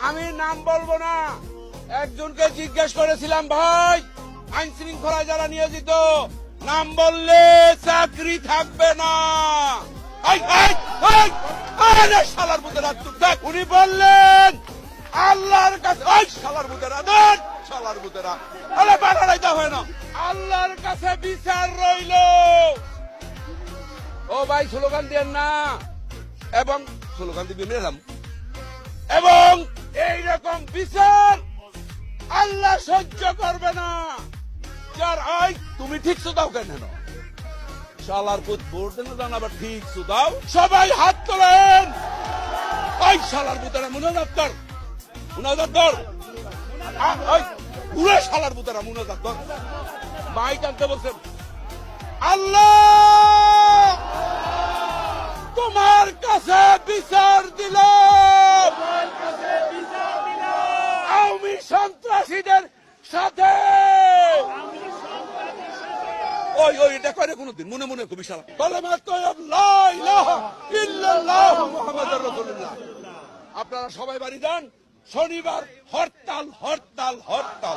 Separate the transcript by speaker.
Speaker 1: আমি নাম বলবো না, একজনকে জিজ্ঞেস করেছিলাম, ভাই আইন শৃঙ্খলা যারা নিয়োজিত নাম বললে চাকরি থাকবে না। শালার বুতেরা চুপ থাক। উনি বললেন আল্লাহর কাছে, শালার বুতেরা দেন, শালার বুতেরা আরে বাড়াইতে হয় না, আল্লাহর কাছে বিচার রইল। ও ভাই স্লোগান দেন না, এবং স্লোগান দিবি মেলাম, এবং এইরকম বিচার আল্লাহ সহ্য করবে না। যার আই তুমি ঠিক দাও কেন, শালার পুত ভোট দেন জান, আবার ঠিক দাও। সবাই হাত তোলেন। ওই শালার পুতেরা মুনাজাত কর, মুনাজাত কর, পুরো শালার পুতেরা মুনাজাত কর। মাইক আনতে বলছেন, আল্লাহ তোমার কাছে বিচার দিল, আওয়ামী সন্ত্রাসীদের সাথে। ওই ওই এটা করে কোনদিন মনে মনে খুবই শালা কালেমা তয়্যিব লা ইলাহা ইল্লাল্লাহ মুহাম্মাদুর রাসূলুল্লাহ। আপনারা সবাই বাড়ি যান, শনিবার হরতাল হরতাল হরতাল।